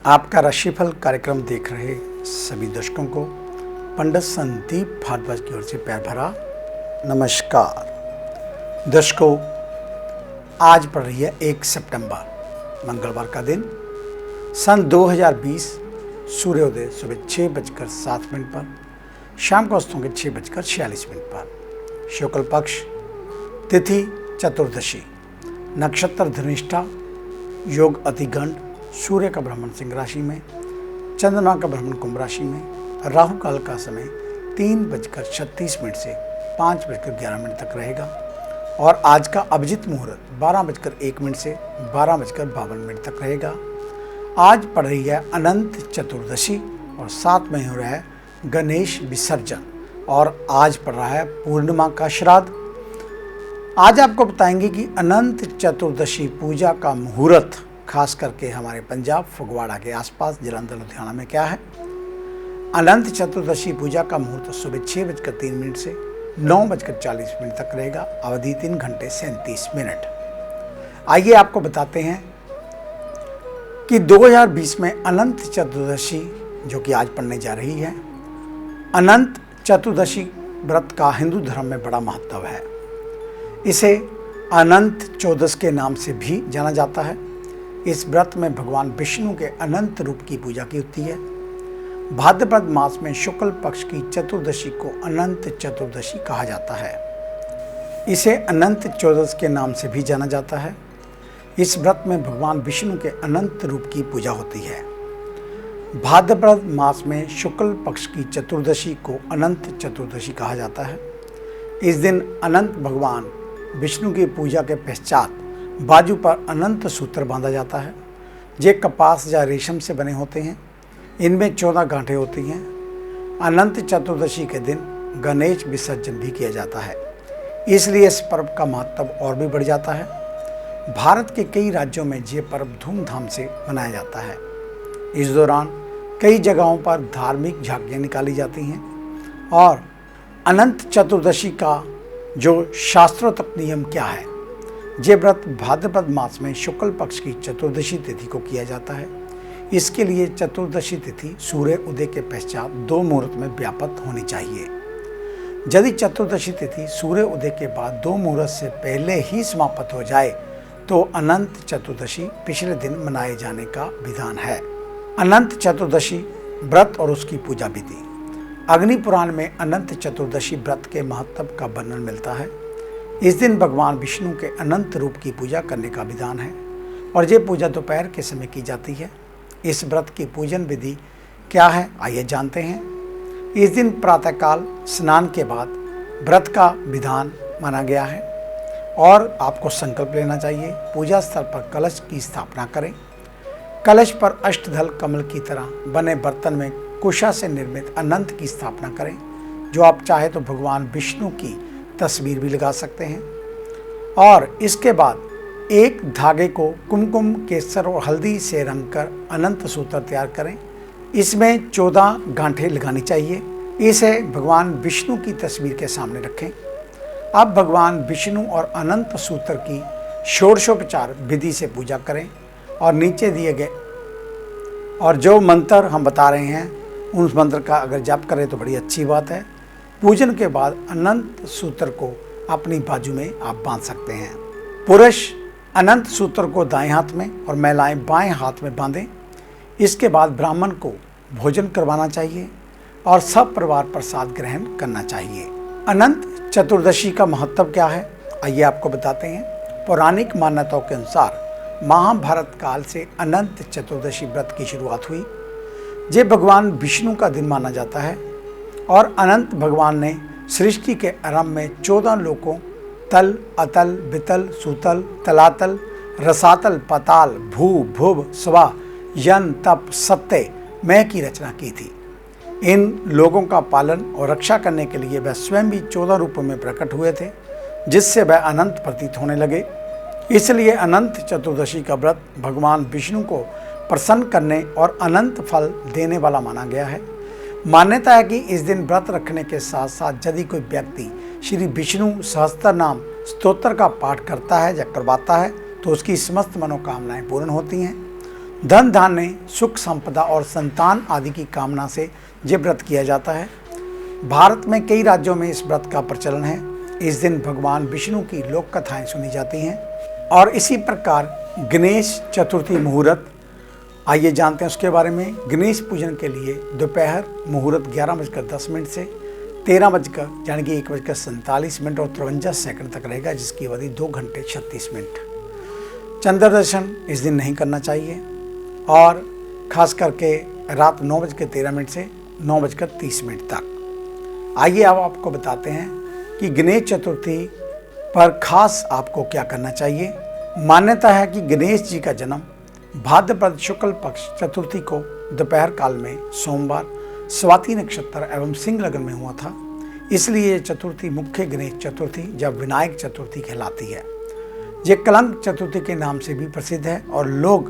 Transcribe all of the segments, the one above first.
आपका राशिफल कार्यक्रम देख रहे सभी दर्शकों को पंडित संदीप भारद्वाज की ओर से प्यार भरा नमस्कार। दर्शकों, आज पड़ रही है 1 सितंबर मंगलवार का दिन। सन 2020 सूर्योदय सुबह 6:07 पर, शाम को अस्त होंगे 6:46 पर। शुक्ल पक्ष, तिथि चतुर्दशी, नक्षत्र धनिष्ठा, योग अतिगंड, सूर्य का भ्रमण सिंह राशि में, चंद्रमा का भ्रमण कुंभ राशि में, राहु काल का समय 3:36 से 5:11 तक रहेगा और आज का अभिजित मुहूर्त 12:01 से 12:52 तक रहेगा। आज पड़ रही है अनंत चतुर्दशी और साथ में हो रहा है गणेश विसर्जन और आज पड़ रहा है पूर्णिमा का श्राद्ध। आज आपको बताएंगे कि अनंत चतुर्दशी पूजा का मुहूर्त खास करके हमारे पंजाब फगवाड़ा के आसपास जलंधर लुधियाना में क्या है। अनंत चतुर्दशी पूजा का मुहूर्त सुबह 6:03 से 9:40 तक रहेगा। अवधि 3 घंटे 37 मिनट। आइए आपको बताते हैं कि 2020 में अनंत चतुर्दशी जो कि आज पड़ने जा रही है। अनंत चतुर्दशी व्रत का हिंदू धर्म में बड़ा महत्व है। इसे अनंत चौदस के नाम से भी जाना जाता है। इस व्रत में भगवान विष्णु के अनंत रूप की पूजा की होती है। भाद्रपद मास में शुक्ल पक्ष की चतुर्दशी को अनंत चतुर्दशी कहा जाता है। इसे अनंत चौदस के नाम से भी जाना जाता है। इस व्रत में भगवान विष्णु के अनंत रूप की पूजा होती है। भाद्रपद मास में शुक्ल पक्ष की चतुर्दशी को अनंत चतुर्दशी कहा जाता है। इस दिन अनंत भगवान विष्णु की पूजा के पश्चात बाजू पर अनंत सूत्र बांधा जाता है। ये कपास या रेशम से बने होते हैं। इनमें 14 गांठें होती हैं। अनंत चतुर्दशी के दिन गणेश विसर्जन भी किया जाता है, इसलिए इस पर्व का महत्व और भी बढ़ जाता है। भारत के कई राज्यों में ये पर्व धूमधाम से मनाया जाता है। इस दौरान कई जगहों पर धार्मिक झांकियाँ निकाली जाती हैं और अनंत चतुर्दशी का जो शास्त्रोक्त नियम क्या है। ये व्रत भाद्रपद मास में शुक्ल पक्ष की चतुर्दशी तिथि को किया जाता है। इसके लिए चतुर्दशी तिथि सूर्य उदय के पश्चात 2 मुहूर्त में व्याप्त होनी चाहिए। यदि चतुर्दशी तिथि सूर्य उदय के बाद 2 मुहूर्त से पहले ही समाप्त हो जाए तो अनंत चतुर्दशी पिछले दिन मनाए जाने का विधान है। अनंत चतुर्दशी व्रत और उसकी पूजा विधि। अग्नि पुराण में अनंत चतुर्दशी व्रत के महत्व का वर्णन मिलता है। इस दिन भगवान विष्णु के अनंत रूप की पूजा करने का विधान है और ये पूजा दोपहर के समय की जाती है। इस व्रत की पूजन विधि क्या है, आइए जानते हैं। इस दिन प्रातःकाल स्नान के बाद व्रत का विधान माना गया है और आपको संकल्प लेना चाहिए। पूजा स्थल पर कलश की स्थापना करें। कलश पर अष्टदल कमल की तरह बने बर्तन में कुशा से निर्मित अनंत की स्थापना करें। जो आप चाहे तो भगवान विष्णु की तस्वीर भी लगा सकते हैं और इसके बाद एक धागे को कुमकुम, केसर और हल्दी से रंग कर अनंत सूत्र तैयार करें। इसमें 14 गांठें लगानी चाहिए। इसे भगवान विष्णु की तस्वीर के सामने रखें। अब भगवान विष्णु और अनंत सूत्र की षोडशोपचार विधि से पूजा करें और नीचे दिए गए और जो मंत्र हम बता रहे हैं उस मंत्र का अगर जाप करें तो बड़ी अच्छी बात है। पूजन के बाद अनंत सूत्र को अपनी बाजू में आप बांध सकते हैं। पुरुष अनंत सूत्र को दाएं हाथ में और महिलाएं बाएं हाथ में बांधें। इसके बाद ब्राह्मण को भोजन करवाना चाहिए और सब परिवार प्रसाद ग्रहण करना चाहिए। अनंत चतुर्दशी का महत्व क्या है, आइए आपको बताते हैं। पौराणिक मान्यताओं के अनुसार महाभारत काल से अनंत चतुर्दशी व्रत की शुरुआत हुई। ये भगवान विष्णु का दिन माना जाता है और अनंत भगवान ने सृष्टि के आरंभ में 14 लोकों तल, अतल, वितल, सुतल, तलातल, रसातल, पताल, भू, भुव, स्वा, यन, तप, सत्य, मय की रचना की थी। इन लोगों का पालन और रक्षा करने के लिए वह स्वयं भी 14 रूपों में प्रकट हुए थे, जिससे वह अनंत प्रतीत होने लगे। इसलिए अनंत चतुर्दशी का व्रत भगवान विष्णु को प्रसन्न करने और अनंत फल देने वाला माना गया है। मान्यता है कि इस दिन व्रत रखने के साथ साथ यदि कोई व्यक्ति श्री विष्णु सहस्त्र नाम स्तोत्र का पाठ करता है या करवाता है तो उसकी समस्त मनोकामनाएं पूर्ण होती हैं। धन धान्य, सुख संपदा और संतान आदि की कामना से यह व्रत किया जाता है। भारत में कई राज्यों में इस व्रत का प्रचलन है। इस दिन भगवान विष्णु की लोक कथाएं सुनी जाती हैं। और इसी प्रकार गणेश चतुर्थी मुहूर्त, आइए जानते हैं उसके बारे में। गणेश पूजन के लिए दोपहर मुहूर्त 11:10 से 13 यानी कि 1:47 और 53 तक रहेगा, जिसकी अवधि 2 घंटे 36 मिनट। चंद्र दर्शन इस दिन नहीं करना चाहिए और खास करके रात 9:13 से 9:30 तक। आइए अब आपको बताते हैं कि गणेश चतुर्थी पर खास आपको क्या करना चाहिए। मान्यता है कि गणेश जी का जन्म भाद्रपद शुक्ल पक्ष चतुर्थी को दोपहर काल में सोमवार स्वाति नक्षत्र एवं सिंह लग्न में हुआ था। इसलिए ये चतुर्थी मुख्य गणेश चतुर्थी जब विनायक चतुर्थी कहलाती है। ये कलंक चतुर्थी के नाम से भी प्रसिद्ध है और लोग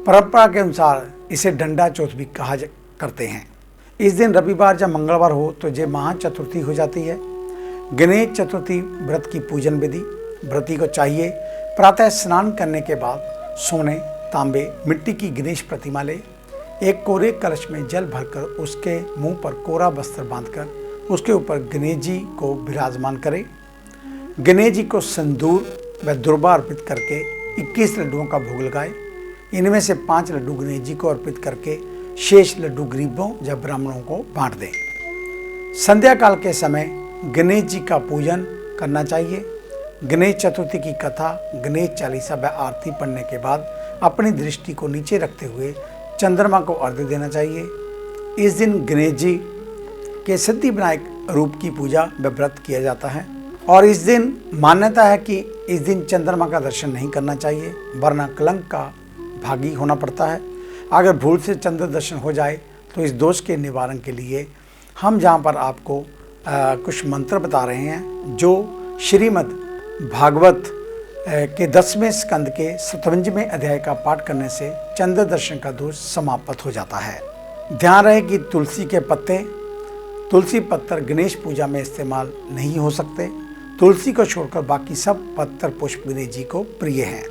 परंपरा के अनुसार इसे डंडा चौथ भी कहा करते हैं। इस दिन रविवार या मंगलवार हो तो ये महाचतुर्थी हो जाती है। गणेश चतुर्थी व्रत की पूजन विधि। व्रती को चाहिए प्रातः स्नान करने के बाद सोने, तांबे, मिट्टी की गणेश प्रतिमा ले, एक कोरे कलश में जल भरकर उसके मुंह पर कोरा वस्त्र बांधकर उसके ऊपर गणेश जी को विराजमान करें। गणेश जी को सिंदूर व दुर्वा अर्पित करके 21 लड्डुओं का भोग लगाए। इनमें से 5 लड्डू गणेश जी को अर्पित करके शेष लड्डू गरीबों या ब्राह्मणों को बांट दें। संध्या काल के समय गणेश जी का पूजन करना चाहिए। गणेश चतुर्थी की कथा, गणेश चालीसा व आरती पढ़ने के बाद अपनी दृष्टि को नीचे रखते हुए चंद्रमा को अर्घ्य देना चाहिए। इस दिन गणेश जी के सिद्धि विनायक रूप की पूजा व व्रत किया जाता है और इस दिन मान्यता है कि इस दिन चंद्रमा का दर्शन नहीं करना चाहिए, वरना कलंक का भागी होना पड़ता है। अगर भूल से चंद्र दर्शन हो जाए तो इस दोष के निवारण के लिए हम जहाँ पर आपको कुछ मंत्र बता रहे हैं, जो श्रीमद् भागवत के 10वें स्कंद के 57वें अध्याय का पाठ करने से चंद्र दर्शन का दोष समाप्त हो जाता है। ध्यान रहे कि तुलसी पत्तर गणेश पूजा में इस्तेमाल नहीं हो सकते। तुलसी को छोड़कर बाकी सब पत्तर पुष्प गणेश जी को प्रिय हैं।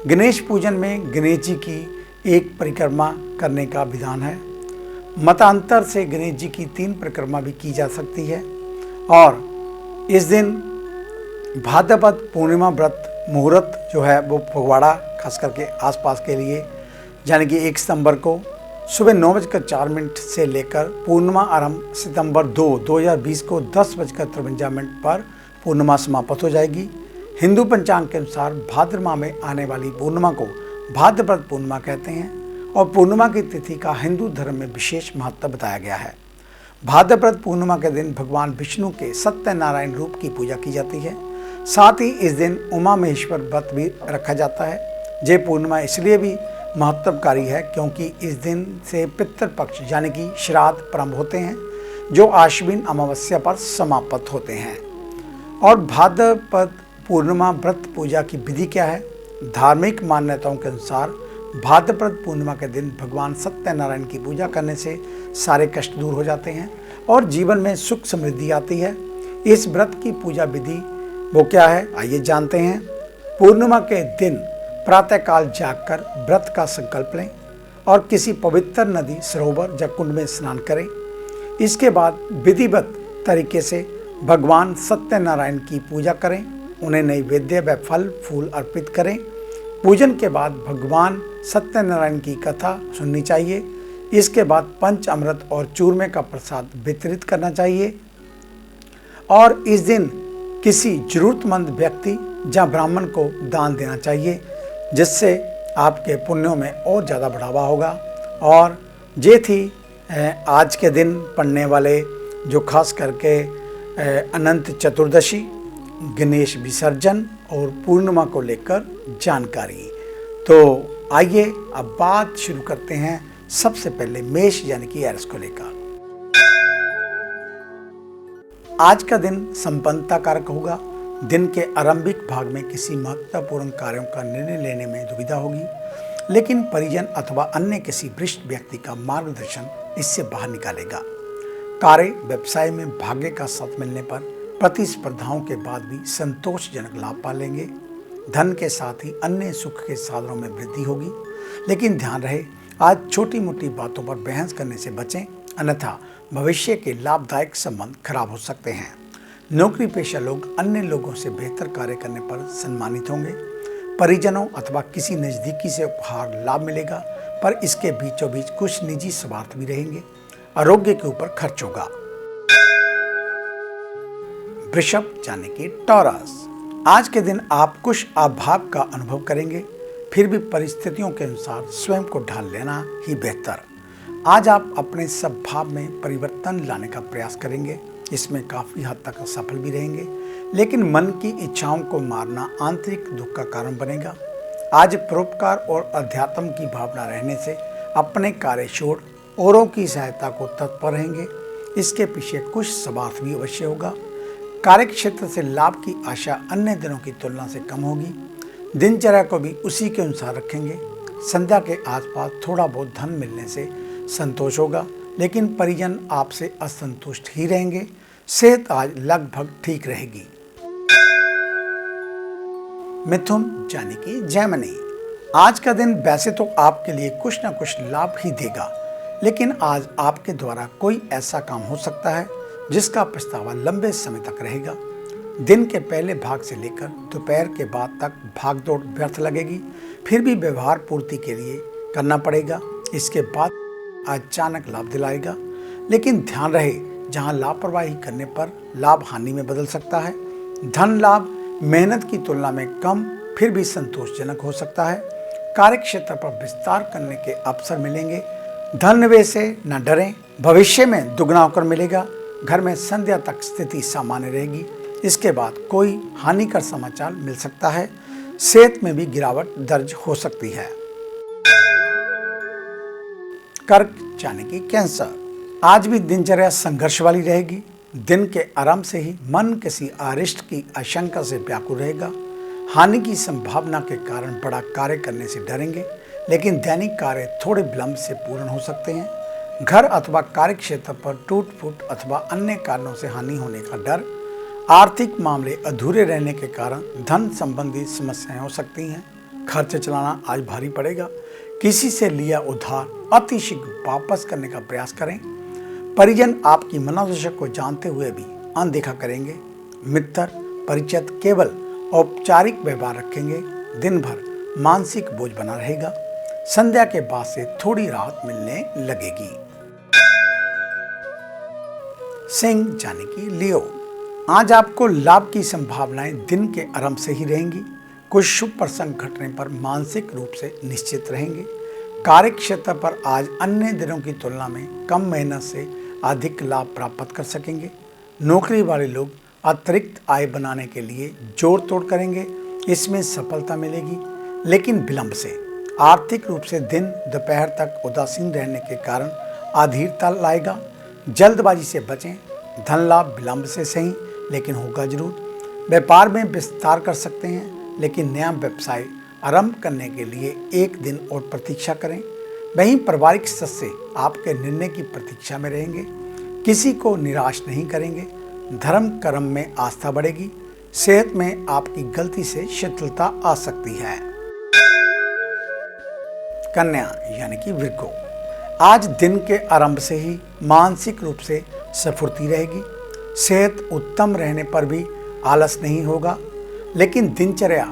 गणेश पूजन में गणेश जी की एक परिक्रमा करने का विधान है। मतांतर से गणेश जी की 3 परिक्रमा भी की जा सकती है और इस दिन भाद्रपद पूर्णिमा व्रत मुहूर्त जो है वो फगवाड़ा खास करके आसपास के लिए, यानी कि 1 सितंबर को सुबह 9:04 से लेकर पूर्णिमा आरंभ सितंबर 2, 2020 को 10:53 पर पूर्णिमा समाप्त हो जाएगी। हिंदू पंचांग के अनुसार भाद्र माह में आने वाली पूर्णिमा को भाद्रपद पूर्णिमा कहते हैं और पूर्णिमा की तिथि का हिंदू धर्म में विशेष महत्व बताया गया है। भाद्रपद पूर्णिमा के दिन भगवान विष्णु के सत्यनारायण रूप की पूजा की जाती है। साथ ही इस दिन उमा महेश्वर व्रत भी रखा जाता है। ये पूर्णिमा इसलिए भी महत्वकारी है क्योंकि इस दिन से पितृपक्ष यानी कि श्राद्ध प्रारंभ होते हैं, जो आश्विन अमावस्या पर समाप्त होते हैं। और भाद्रपद पूर्णिमा व्रत पूजा की विधि क्या है? धार्मिक मान्यताओं के अनुसार भाद्रपद पूर्णिमा के दिन भगवान सत्यनारायण की पूजा करने से सारे कष्ट दूर हो जाते हैं और जीवन में सुख समृद्धि आती है। इस व्रत की पूजा विधि वो क्या है, आइए जानते हैं। पूर्णिमा के दिन प्रातःकाल जागकर व्रत का संकल्प लें और किसी पवित्र नदी, सरोवर या कुंड में स्नान करें। इसके बाद विधिवत तरीके से भगवान सत्यनारायण की पूजा करें, उन्हें नैवेद्य व फल फूल अर्पित करें। पूजन के बाद भगवान सत्यनारायण की कथा सुननी चाहिए। इसके बाद पंच अमृत और चूरमे का प्रसाद वितरित करना चाहिए और इस दिन किसी जरूरतमंद व्यक्ति या ब्राह्मण को दान देना चाहिए, जिससे आपके पुण्यों में और ज़्यादा बढ़ावा होगा। और ये थी आज के दिन पढ़ने वाले जो खास करके अनंत चतुर्दशी, गणेश विसर्जन और पूर्णिमा को लेकर जानकारी। तो आइए अब बात शुरू करते हैं सबसे पहले मेष यानी कि एरिस को लेकर। आज का दिन संपन्नता कारक होगा। दिन के आरंभिक भाग में किसी महत्वपूर्ण कार्यों का निर्णय लेने में दुविधा होगी, लेकिन परिजन अथवा अन्य किसी वरिष्ठ व्यक्ति का मार्गदर्शन इससे बाहर निकालेगा। कार्य व्यवसाय में भाग्य का साथ मिलने पर प्रतिस्पर्धाओं के बाद भी संतोषजनक लाभ पा लेंगे। धन के साथ ही अन्य सुख के साधनों में वृद्धि होगी। लेकिन ध्यान रहे, आज छोटी मोटी बातों पर बहस करने से बचें, अन्यथा भविष्य के लाभदायक संबंध खराब हो सकते हैं। नौकरी पेशा लोग अन्य लोगों से बेहतर कार्य करने पर सम्मानित होंगे। परिजनों अथवा किसी नज़दीकी से उपहार लाभ मिलेगा, पर इसके बीचों बीच कुछ निजी स्वार्थ भी रहेंगे। आरोग्य के ऊपर खर्च होगा। वृषभ यानी कि टॉरस, आज के दिन आप कुछ अभाव का अनुभव करेंगे, फिर भी परिस्थितियों के अनुसार स्वयं को ढाल लेना ही बेहतर। आज आप अपने स्वभाव में परिवर्तन लाने का प्रयास करेंगे, इसमें काफ़ी हद तक सफल भी रहेंगे, लेकिन मन की इच्छाओं को मारना आंतरिक दुख का कारण बनेगा। आज परोपकार और अध्यात्म की भावना रहने से अपने कार्य छोड़ औरों की सहायता को तत्पर रहेंगे। इसके पीछे कुछ स्वार्थ भी अवश्य होगा। कार्य क्षेत्र से लाभ की आशा अन्य दिनों की तुलना से कम होगी। दिनचर्या को भी उसी के अनुसार रखेंगे। संध्या के आसपास थोड़ा बहुत धन मिलने से संतोष होगा, लेकिन परिजन आपसे असंतुष्ट ही रहेंगे। सेहत आज लगभग ठीक रहेगी। मिथुन यानी कि जेमिनी, आज का दिन वैसे तो आपके लिए कुछ न कुछ लाभ ही देगा, लेकिन आज आपके द्वारा कोई ऐसा काम हो सकता है जिसका पछतावा लंबे समय तक रहेगा। दिन के पहले भाग से लेकर दोपहर के बाद तक भागदौड़ व्यर्थ लगेगी, फिर भी व्यवहार पूर्ति के लिए करना पड़ेगा। इसके बाद अचानक लाभ दिलाएगा, लेकिन ध्यान रहे, जहां लापरवाही करने पर लाभ हानि में बदल सकता है। धन लाभ मेहनत की तुलना में कम, फिर भी संतोषजनक हो सकता है। कार्य क्षेत्र पर विस्तार करने के अवसर मिलेंगे। धन निवेश से न डरें, भविष्य में दुगना होकर मिलेगा। घर में संध्या तक स्थिति सामान्य रहेगी, इसके बाद कोई हानिकर समाचार मिल सकता है। सेहत में भी गिरावट दर्ज हो सकती है। कर्क यानी कि कैंसर, आज भी दिनचर्या संघर्ष वाली रहेगी। दिन के आरंभ से ही मन किसी अरिष्ट की आशंका से व्याकुल रहेगा। हानि की संभावना के कारण बड़ा कार्य करने से डरेंगे, लेकिन दैनिक कार्य थोड़े विलंब से पूर्ण हो सकते हैं। घर अथवा कार्य क्षेत्र पर टूट फूट अथवा अन्य कारणों से हानि होने का डर। आर्थिक मामले अधूरे रहने के कारण धन संबंधी समस्याएं हो सकती हैं। खर्च चलाना आज भारी पड़ेगा। किसी से लिया उधार अतिशीघ्र वापस करने का प्रयास करें। परिजन आपकी मनोदशा को जानते हुए भी अनदेखा करेंगे। मित्र परिचित केवल औपचारिक व्यवहार रखेंगे। दिन भर मानसिक बोझ बना रहेगा। संध्या के बाद से थोड़ी राहत मिलने लगेगी। सिंह यानी कि लियो, आज आपको लाभ की संभावनाएं दिन के आरंभ से ही रहेंगी। कुछ शुभ प्रसंग घटने पर मानसिक रूप से निश्चित रहेंगे। कार्य क्षेत्र पर आज अन्य दिनों की तुलना में कम मेहनत से अधिक लाभ प्राप्त कर सकेंगे। नौकरी वाले लोग अतिरिक्त आय बनाने के लिए जोड़ तोड़ करेंगे, इसमें सफलता मिलेगी, लेकिन विलंब से। आर्थिक रूप से दिन दोपहर तक उदासीन रहने के कारण अधीरता लाएगा। जल्दबाजी से बचें। धन लाभ विलंब से सही, लेकिन होगा जरूर। व्यापार में विस्तार कर सकते हैं, लेकिन नया व्यवसाय आरंभ करने के लिए एक दिन और प्रतीक्षा करें। वहीं पारिवारिक सदस्य आपके निर्णय की प्रतीक्षा में रहेंगे। किसी को निराश नहीं करेंगे। धर्म कर्म में आस्था बढ़ेगी। सेहत में आपकी गलती से शिथिलता आ सकती है। कन्या यानी कि वृको, आज दिन के आरंभ से ही मानसिक रूप से स्फूर्ति रहेगी। सेहत उत्तम रहने पर भी आलस नहीं होगा, लेकिन दिनचर्या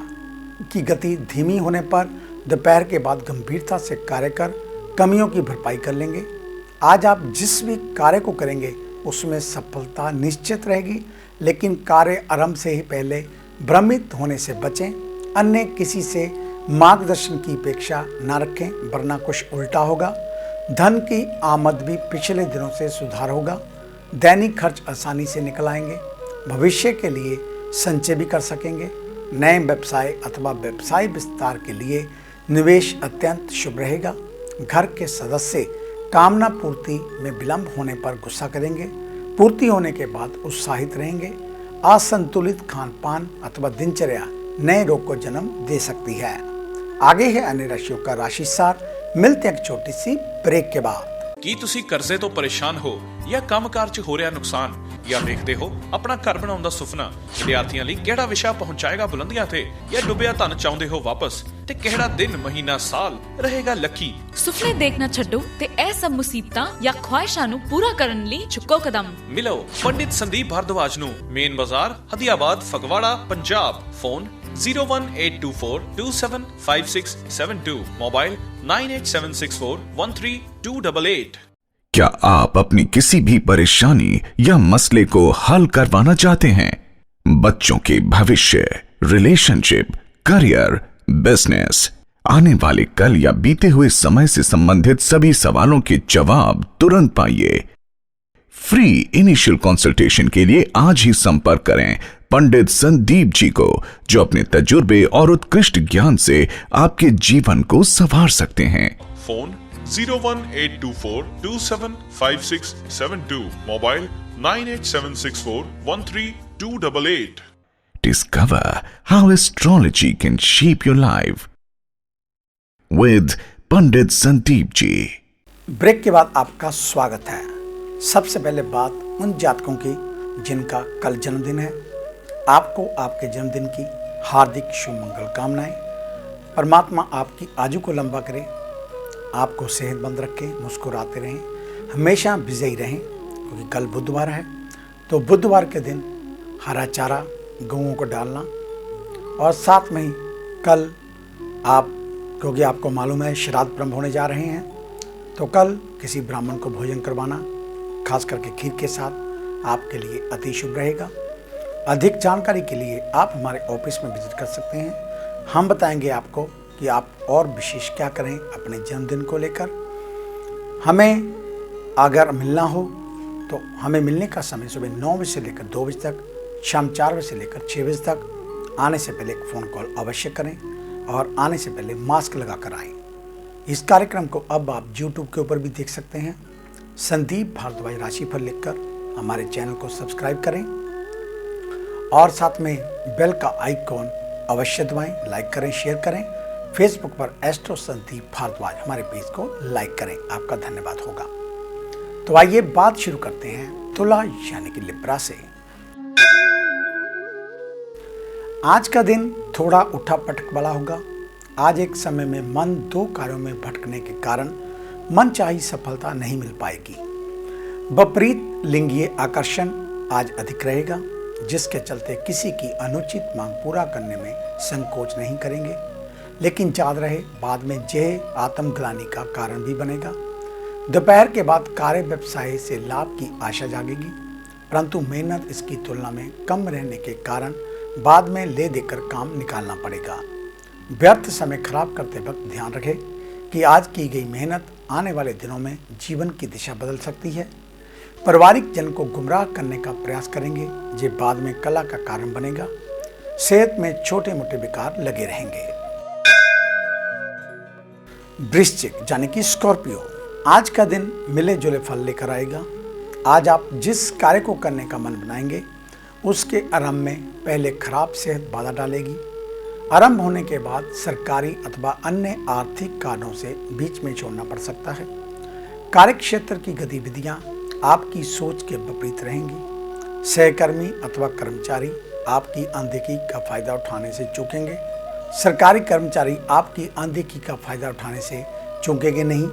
की गति धीमी होने पर दोपहर के बाद गंभीरता से कार्य कर कमियों की भरपाई कर लेंगे। आज आप जिस भी कार्य को करेंगे उसमें सफलता निश्चित रहेगी, लेकिन कार्य आरंभ से ही पहले भ्रमित होने से बचें। अन्य किसी से मार्गदर्शन की अपेक्षा न रखें, वरना कुछ उल्टा होगा। धन की आमद भी पिछले दिनों से सुधार होगा। दैनिक खर्च आसानी से निकल आएंगे। भविष्य के लिए संचय भी कर सकेंगे। नए व्यवसाय अथवा व्यवसाय विस्तार के लिए निवेश अत्यंत शुभ रहेगा। घर के सदस्य कामना पूर्ति में विलंब होने पर गुस्सा करेंगे। पूर्ति होने के बाद उत्साहित रहेंगे। असंतुलित खान पान अथवा दिनचर्या नए रोग को जन्म दे सकती है। आगे है अन्य राशियों का राशि सार। मिलते हैं एक छोटी सी ब्रेक के बाद। ਕੀ ਤੁਸੀਂ ਕਰਜ਼ੇ ਤੋਂ ਪਰੇਸ਼ਾਨ ਹੋ ਜਾਂ ਕੰਮਕਾਰ 'ਚ ਹੋ ਰਿਹਾ ਨੁਕਸਾਨ ਜਾਂ ਵੇਖਦੇ ਹੋ ਆਪਣਾ ਘਰ ਬਣਾਉਣ ਦਾ ਸੁਪਨਾ? ਵਿਦਿਆਰਥੀਆਂ ਲਈ ਕਿਹੜਾ ਵਿਸ਼ਾ ਪਹੁੰਚਾਏਗਾ ਬੁਲੰਦੀਆਂ ਤੇ? ਜਾਂ ਡੁੱਬਿਆ ਧਨ ਚਾਹੁੰਦੇ ਹੋ ਵਾਪਸ? ਤੇ ਕਿਹੜਾ ਦਿਨ ਮਹੀਨਾ ਸਾਲ ਰਹੇਗਾ ਲੱਕੀ? ਸੁਪਨੇ ਦੇਖਣਾ ਛੱਡੋ ਤੇ ਇਹ ਸਭ ਮੁਸੀਬਤਾਂ ਜਾਂ ਖੁਆਇਸ਼ਾਂ ਨੂੰ ਪੂਰਾ ਕਰਨ ਲਈ ਚੁੱਕੋ ਕਦਮ। ਮਿਲੋ ਪੰਡਿਤ ਸੰਦੀਪ ਭਾਰਦਵਾਜ ਨੂੰ, main Bazaar, Hadiabad, Phagwara, Punjab. Phone 01824275672, mobile 9876413288। क्या आप अपनी किसी भी परेशानी या मसले को हल करवाना चाहते हैं? बच्चों के भविष्य, रिलेशनशिप, करियर, बिजनेस, आने वाले कल या बीते हुए समय से संबंधित सभी सवालों के जवाब तुरंत पाइए। फ्री इनिशियल कंसल्टेशन के लिए आज ही संपर्क करें पंडित संदीप जी को, जो अपने तजुर्बे और उत्कृष्ट ज्ञान से आपके जीवन को संवार सकते हैं। Phone 01824275672, mobile 9876413288। Discover how astrology can shape your life with Pandit Sandeep ji. Break के बाद आपका स्वागत है। सबसे पहले बात उन जातकों की जिनका कल जन्मदिन है। आपको आपके जन्मदिन की हार्दिक शुभ मंगल कामनाएं। परमात्मा आपकी आयु को लंबा करे, आपको सेहतमंद रखें, मुस्कुराते रहें, हमेशा विजयी रहें। क्योंकि कल बुधवार है, तो बुधवार के दिन हरा चारा गऊओं को डालना, और साथ में ही कल आप, क्योंकि आपको मालूम है श्राद्ध प्रारंभ होने जा रहे हैं, तो कल किसी ब्राह्मण को भोजन करवाना, खास करके खीर के साथ, आपके लिए अति शुभ रहेगा। अधिक जानकारी के लिए आप हमारे ऑफिस में विजिट कर सकते हैं। हम बताएंगे आपको कि आप और विशेष क्या करें अपने जन्मदिन को लेकर। हमें अगर मिलना हो तो हमें मिलने का समय सुबह 9 बजे से लेकर 2 बजे तक, शाम 4 बजे से लेकर 6 बजे तक। आने से पहले एक फ़ोन कॉल अवश्य करें और आने से पहले मास्क लगा कर आएँ। इस कार्यक्रम को अब आप YouTube के ऊपर भी देख सकते हैं। संदीप भारद्वाज राशिफल लिखकर हमारे चैनल को सब्सक्राइब करें और साथ में बेल का आइकॉन अवश्य दबाएं, लाइक करें, शेयर करें। फेसबुक पर एस्ट्रो संदीप भारद्वाज हमारे पेज को लाइक करें, आपका धन्यवाद होगा। तो आइए बात शुरू करते हैं तुला यानी कि लिब्रा से। आज का दिन थोड़ा उठा पटक वाला होगा। आज एक समय में मन 2 कार्यों में भटकने के कारण मनचाही सफलता नहीं मिल पाएगी। विपरीत लिंगीय आकर्षण आज अधिक रहेगा, जिसके चलते किसी की अनुचित मांग पूरा करने में संकोच नहीं करेंगे। लेकिन याद रहे, बाद में यह आत्मग्लानि का कारण भी बनेगा। दोपहर के बाद कार्य व्यवसाय से लाभ की आशा जागेगी, परंतु मेहनत इसकी तुलना में कम रहने के कारण बाद में ले देकर काम निकालना पड़ेगा। व्यर्थ समय खराब करते वक्त ध्यान रखें कि आज की गई मेहनत आने वाले दिनों में जीवन की दिशा बदल सकती है। पारिवारिक जन को गुमराह करने का प्रयास करेंगे, जो बाद में कला का कारण बनेगा। सेहत में छोटे मोटे विकार लगे रहेंगे। वृश्चिक यानी कि स्कॉर्पियो, आज का दिन मिले जुले फल लेकर आएगा। आज आप जिस कार्य को करने का मन बनाएंगे, उसके आरंभ में पहले खराब सेहत बाधा डालेगी। आरंभ होने के बाद सरकारी अथवा अन्य आर्थिक कारणों से बीच में छोड़ना पड़ सकता है। कार्य क्षेत्र की गतिविधियां आपकी सोच के विपरीत रहेंगी। सहकर्मी अथवा कर्मचारी आपकी अनदेखी का फायदा उठाने से चूकेंगे। सरकारी कर्मचारी आपकी अनदेखी का फायदा उठाने से चूकेंगे नहीं।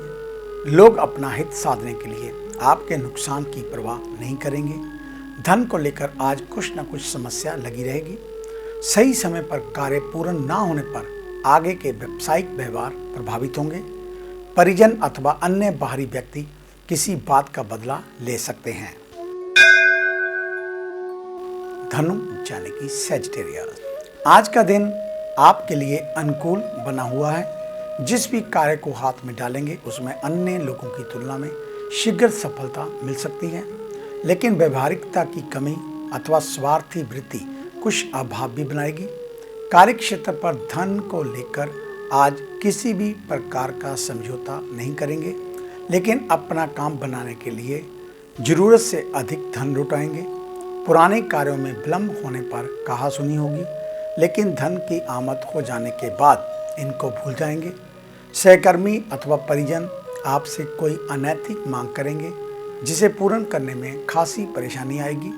लोग अपना हित साधने के लिए आपके नुकसान की परवाह नहीं करेंगे। धन को लेकर आज कुछ न कुछ समस्या लगी रहेगी। सही समय पर कार्य पूर्ण न होने पर आगे के व्यावसायिक व्यवहार प्रभावित होंगे। परिजन अथवा अन्य बाहरी व्यक्ति किसी बात का बदला ले सकते हैं। धनु यानी कि सैजिटेरियस, आज का दिन आपके लिए अनुकूल बना हुआ है। जिस भी कार्य को हाथ में डालेंगे उसमें अन्य लोगों की तुलना में शीघ्र सफलता मिल सकती है, लेकिन व्यवहारिकता की कमी अथवा स्वार्थी वृत्ति कुछ अभाव भी बनाएगी। कार्य क्षेत्र पर धन को लेकर आज किसी भी प्रकार का समझौता नहीं करेंगे, लेकिन अपना काम बनाने के लिए जरूरत से अधिक धन लुटाएंगे। पुराने कार्यों में विलंब होने पर कहासुनी होगी, लेकिन धन की आमद हो जाने के बाद इनको भूल जाएंगे। सहकर्मी अथवा परिजन आपसे कोई अनैतिक मांग करेंगे, जिसे पूर्ण करने में खासी परेशानी आएगी।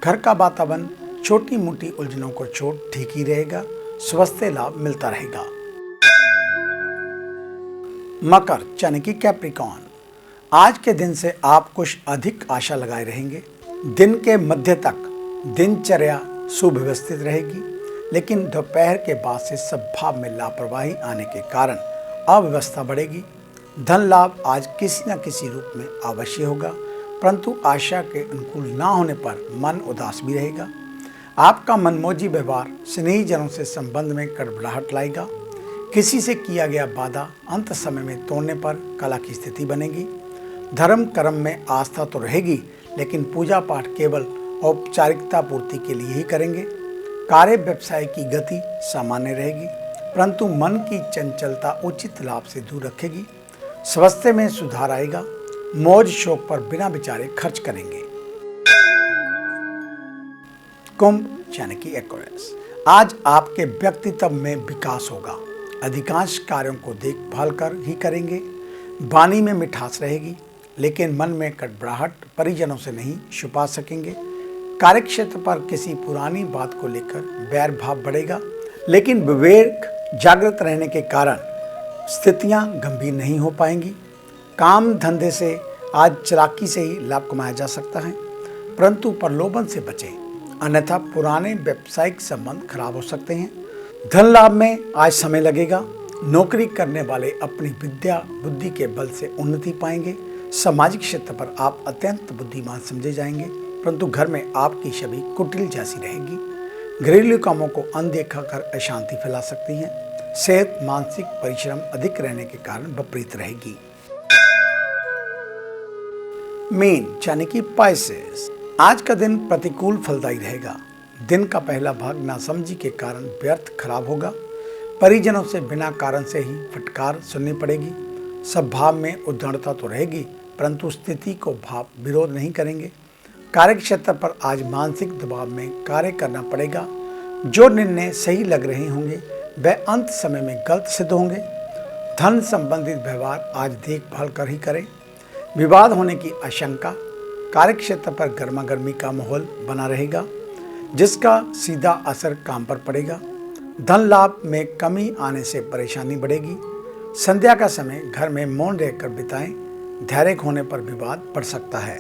घर का वातावरण छोटी मोटी उलझनों को छोड़ ठीक ही रहेगा, स्वास्थ्य लाभ मिलता रहेगा। मकर यानी कि कैप्रिकॉर्न, आज के दिन से आप कुछ अधिक आशा लगाए रहेंगे। दिन के मध्य तक दिनचर्या सुव्यवस्थित रहेगी, लेकिन दोपहर के बाद से स्वभाव में लापरवाही आने के कारण अव्यवस्था बढ़ेगी। धन लाभ आज किसी न किसी रूप में अवश्य होगा, परंतु आशा के अनुकूल ना होने पर मन उदास भी रहेगा। आपका मनमौजी व्यवहार स्नेहीजनों से संबंध में गड़बड़ाहट लाएगा। किसी से किया गया वादा अंत समय में तोड़ने पर कला की स्थिति बनेगी। धर्म कर्म में आस्था तो रहेगी, लेकिन पूजा पाठ केवल औपचारिकता पूर्ति के लिए ही करेंगे। कार्य व्यवसाय की गति सामान्य रहेगी, परंतु मन की चंचलता उचित लाभ से दूर रखेगी। स्वास्थ्य में सुधार आएगा। मौज शौक पर बिना विचारे खर्च करेंगे। कुंभ यानी कि एक्वेरियस, आज आपके व्यक्तित्व में विकास होगा। अधिकांश कार्यों को देखभाल कर ही करेंगे। वाणी में मिठास रहेगी, लेकिन मन में गड़बड़ाहट परिजनों से नहीं छुपा सकेंगे। कार्यक्षेत्र पर किसी पुरानी बात को लेकर वैर भाव बढ़ेगा, लेकिन विवेक जागृत रहने के कारण स्थितियां गंभीर नहीं हो पाएंगी। काम धंधे से आज चालाकी से ही लाभ कमाया जा सकता है, परंतु प्रलोभन से बचें, अन्यथा पुराने व्यावसायिक संबंध खराब हो सकते हैं। धन लाभ में आज समय लगेगा। नौकरी करने वाले अपनी विद्या बुद्धि के बल से उन्नति पाएंगे। सामाजिक क्षेत्र पर आप अत्यंत बुद्धिमान समझे जाएंगे, परंतु घर में आपकी छवि कुटिल जैसी रहेगी। घरेलू कामों को अनदेखा कर अशांति फैला सकती हैं। सेहत मानसिक परिश्रम अधिक रहने के कारण विपरीत रहेगी। मीन यानी कि पाइसेस, आज का दिन प्रतिकूल फलदायी रहेगा। दिन का पहला भाग नासमझी के कारण व्यर्थ खराब होगा। परिजनों से बिना कारण से ही फटकार सुननी पड़ेगी। स्वभाव में उद्दंडता तो रहेगी, परंतु स्थिति को भाव विरोध नहीं करेंगे। कार्यक्षेत्र पर आज मानसिक दबाव में कार्य करना पड़ेगा। जो निर्णय सही लग रहे होंगे वह अंत समय में गलत सिद्ध होंगे। धन संबंधित व्यवहार आज देखभाल कर ही करें। विवाद होने की आशंका। कार्यक्षेत्र पर गर्मागर्मी का माहौल बना रहेगा, जिसका सीधा असर काम पर पड़ेगा। धन लाभ में कमी आने से परेशानी बढ़ेगी। संध्या का समय घर में मौन रहकर बिताएं। धैर्य होने पर विवाद बढ़ सकता है।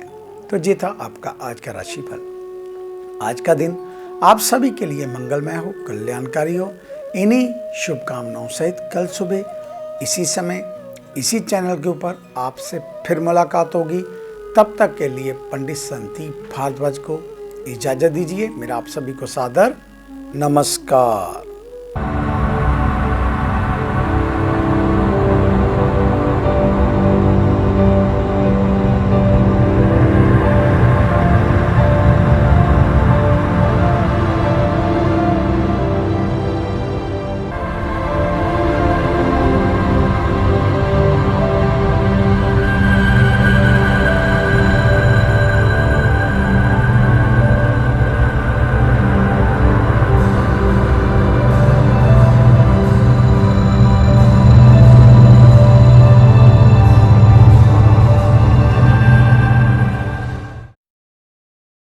तो ये था आपका आज का राशिफल। आज का दिन आप सभी के लिए मंगलमय हो, कल्याणकारी हो। इन्हीं शुभकामनाओं सहित कल सुबह इसी समय इसी चैनल के ऊपर आपसे फिर मुलाकात होगी। तब तक के लिए पंडित संदीप भारद्वाज को इजाज़त दीजिए। मेरा आप सभी को सादर नमस्कार।